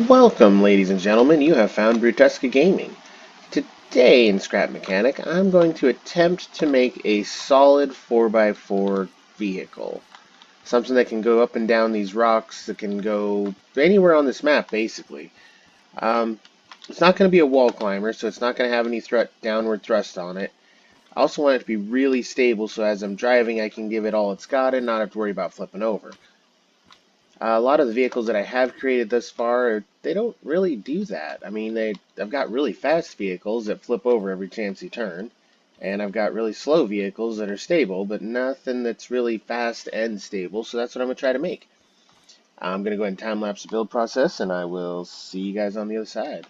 Welcome, ladies and gentlemen. You have found bruTusaka Gaming. Today in Scrap Mechanic, I'm going to attempt to make a solid 4x4 vehicle. Something that can go up and down these rocks, that can go anywhere on this map, basically. It's not going to be a wall climber, so it's not going to have any downward thrust on it. I also want it to be really stable, so as I'm driving, I can give it all it's got and not have to worry about flipping over. A lot of the vehicles that I have created thus far, they don't really do that. I mean, I've got really fast vehicles that flip over every chance you turn, and I've got really slow vehicles that are stable, but nothing that's really fast and stable, so that's what I'm going to try to make. I'm going to go ahead and time-lapse the build process, and I will see you guys on the other side.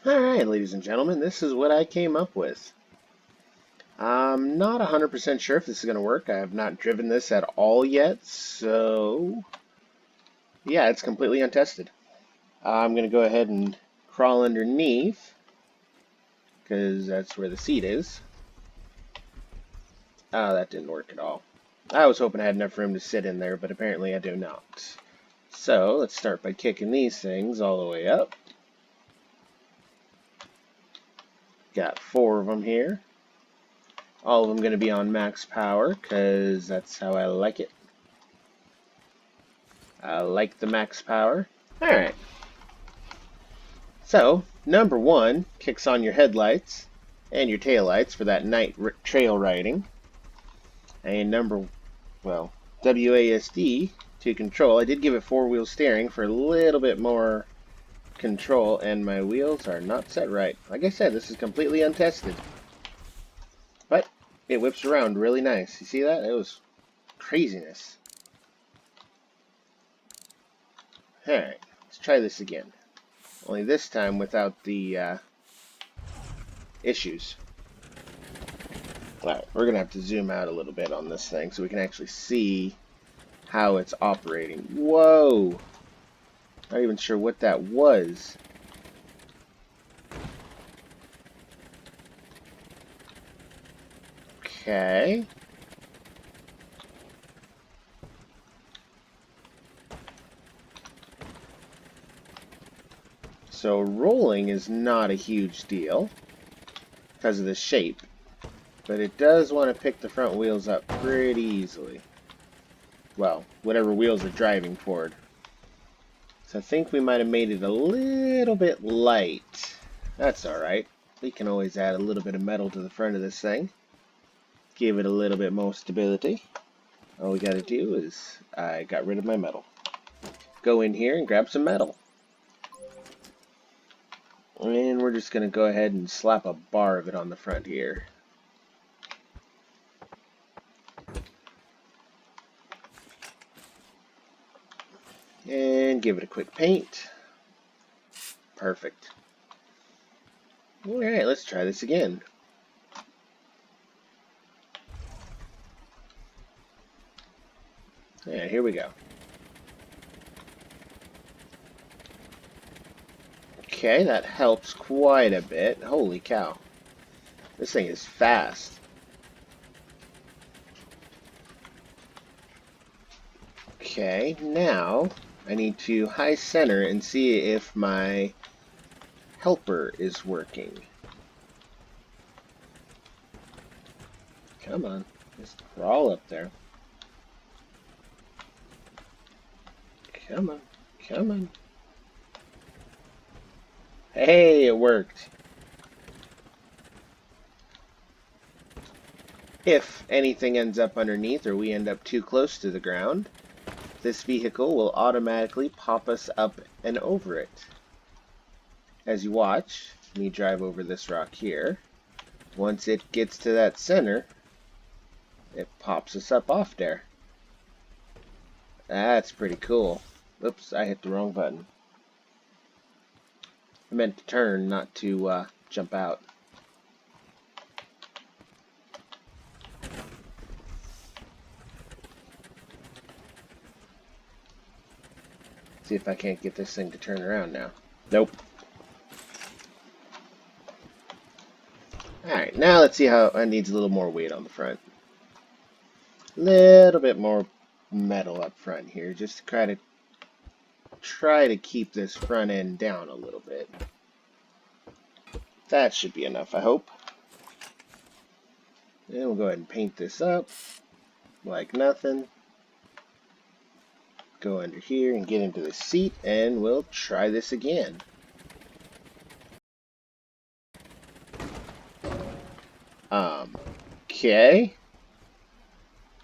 Alright, ladies and gentlemen, this is what I came up with. I'm not 100% sure if this is going to work. I have not driven this at all yet, so yeah, it's completely untested. I'm going to go ahead and crawl underneath, because that's where the seat is. Oh, that didn't work at all. I was hoping I had enough room to sit in there, but apparently I do not. So, let's start by kicking these things all the way up. Got 4 of them here. All of them going to be on max power, because that's how I like it. I like the max power. Alright. So, number 1 kicks on your headlights and your taillights for that night trail riding. And WASD to control. I did give it 4-wheel steering for a little bit more control, and my wheels are not set right. Like I said, this is completely untested. But it whips around really nice. You see that? It was craziness. Alright, let's try this again. Only this time without the issues. Alright, we're going to have to zoom out a little bit on this thing so we can actually see how it's operating. Whoa! Not even sure what that was. Okay. So rolling is not a huge deal because of the shape, but it does want to pick the front wheels up pretty easily. Well, whatever wheels are driving toward. So I think we might have made it a little bit light. That's alright. We can always add a little bit of metal to the front of this thing. Give it a little bit more stability. All we gotta do is, I got rid of my metal. Go in here and grab some metal. And we're just gonna go ahead and slap a bar of it on the front here. And give it a quick paint. Perfect. Alright, let's try this again. Yeah, here we go. Okay, that helps quite a bit. Holy cow. This thing is fast. Okay, now I need to high center and see if my helper is working. Come on, just crawl up there. Come on, come on. Hey, it worked. If anything ends up underneath or we end up too close to the ground, this vehicle will automatically pop us up and over it. As you watch me drive over this rock here, once it gets to that center, it pops us up off there. That's pretty cool. Oops, I hit the wrong button. I meant to turn, not to jump out. See if I can't get this thing to turn around now. Nope. Alright, now let's see how it needs a little more weight on the front. Little bit more metal up front here, just to try to keep this front end down a little bit. That should be enough, I hope. And we'll go ahead and paint this up like nothing. Go under here and get into the seat, and we'll try this again. Okay.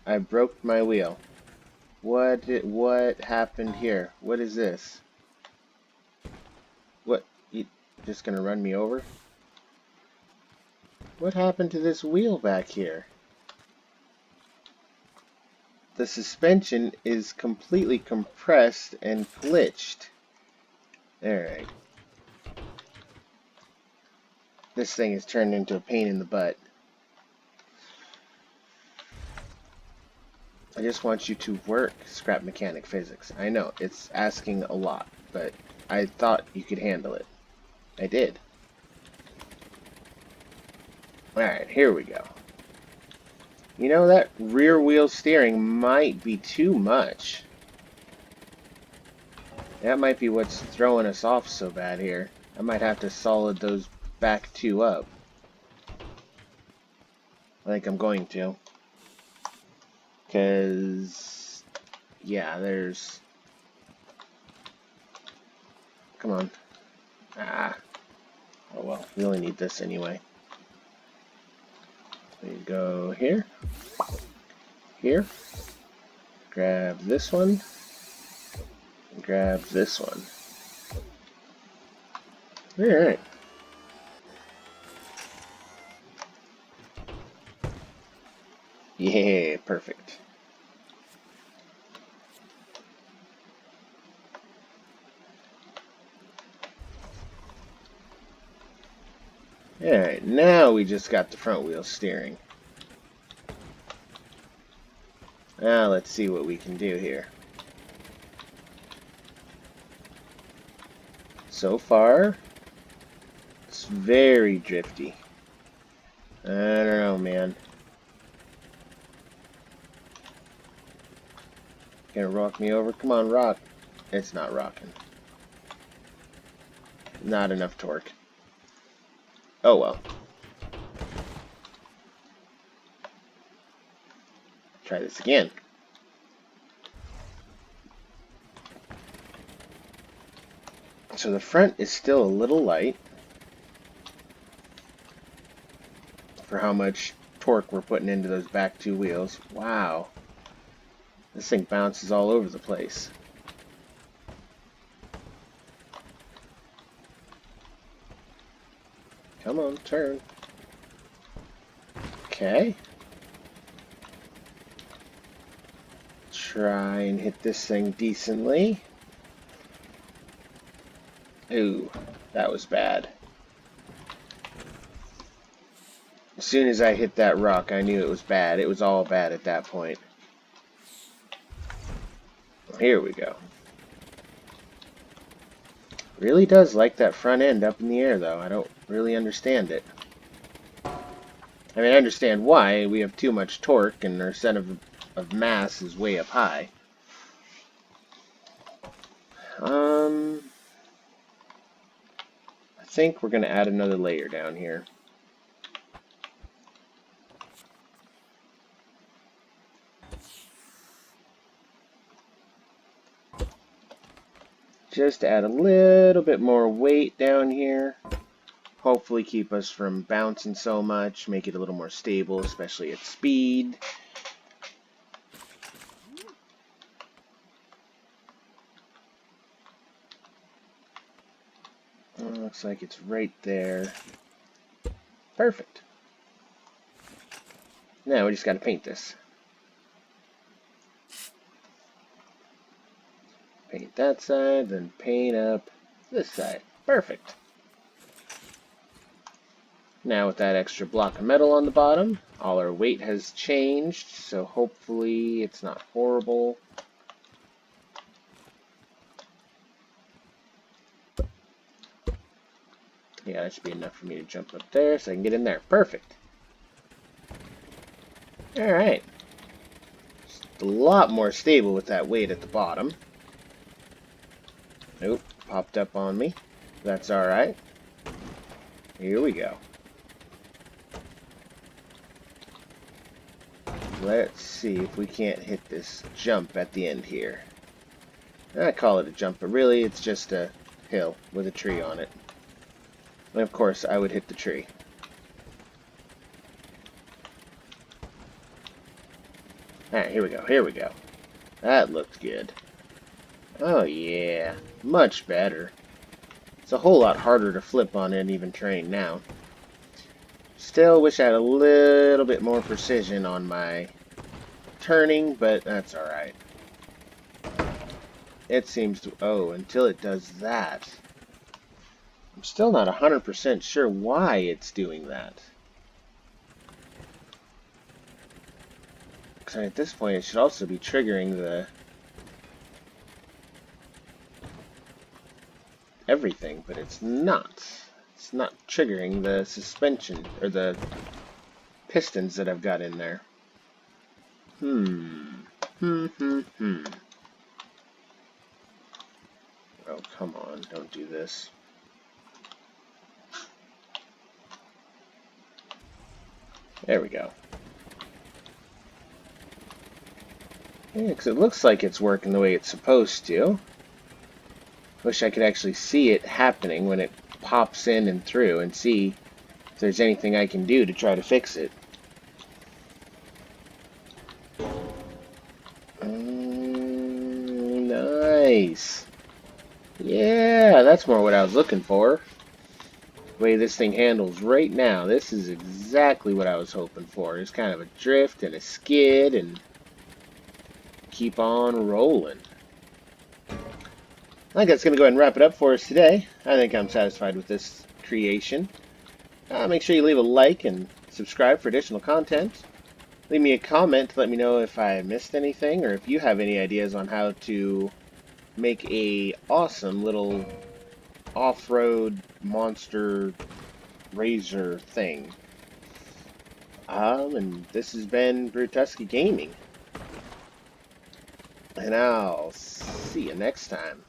I broke my wheel. What happened here? What is this? What, you just gonna run me over? What happened to this wheel back here? The suspension is completely compressed and glitched. Alright. This thing has turned into a pain in the butt. I just want you to work scrap mechanic physics. I know, it's asking a lot, but I thought you could handle it. I did. Alright, here we go. You know, that rear wheel steering might be too much. That might be what's throwing us off so bad here. I might have to solid those back two up. I think I'm going to. Because, yeah, there's... Come on. Ah. Oh well, we only need this anyway. We go here. Here. Grab this one. Grab this one. Alright. Yeah, perfect. Alright, now we just got the front wheel steering. Now let's see what we can do here. So far, it's very drifty. I don't know, man. Gonna rock me over? Come on, rock. It's not rocking. not enough torque. Oh well. Try this again. So the front is still a little light for how much torque we're putting into those back two wheels. Wow. This thing bounces all over the place. Come on, turn. Okay. Try and hit this thing decently. Ooh, that was bad. As soon as I hit that rock, I knew it was bad. It was all bad at that point. Here we go. Really does like that front end up in the air, though. I don't really understand it. I mean, I understand why. We have too much torque, and our center of mass is way up high. I think we're going to add another layer down here. Just add a little bit more weight down here. Hopefully keep us from bouncing so much, make it a little more stable, especially at speed. Looks like it's right there. Perfect. Now we just got to paint this. Paint that side, then paint up this side. Perfect. Now with that extra block of metal on the bottom, all our weight has changed, so hopefully it's not horrible. Yeah, that should be enough for me to jump up there so I can get in there. Perfect. Alright. A lot more stable with that weight at the bottom. Nope, popped up on me. That's alright. Here we go. Let's see if we can't hit this jump at the end here. I call it a jump, but really it's just a hill with a tree on it. And of course, I would hit the tree. Alright, here we go, here we go. That looked good. Oh yeah, much better. It's a whole lot harder to flip on uneven terrain now. Still wish I had a little bit more precision on my turning, but that's alright. It seems to... Oh, until it does that. I'm still not 100% sure why it's doing that. Because at this point it should also be triggering the... everything, but it's not. It's not triggering the suspension, or the pistons that I've got in there. Oh, come on, don't do this. There we go. Yeah, because it looks like it's working the way it's supposed to. Wish I could actually see it happening when it pops in and through and see if there's anything I can do to try to fix it. Nice. Yeah, that's more what I was looking for. The way this thing handles right now, this is exactly what I was hoping for. It's kind of a drift and a skid and keep on rolling. I think that's going to go ahead and wrap it up for us today. I think I'm satisfied with this creation. Make sure you leave a like and subscribe for additional content. Leave me a comment to let me know if I missed anything or if you have any ideas on how to make a awesome little off-road monster razor thing. And this has been bruTusaka Gaming. And I'll see you next time.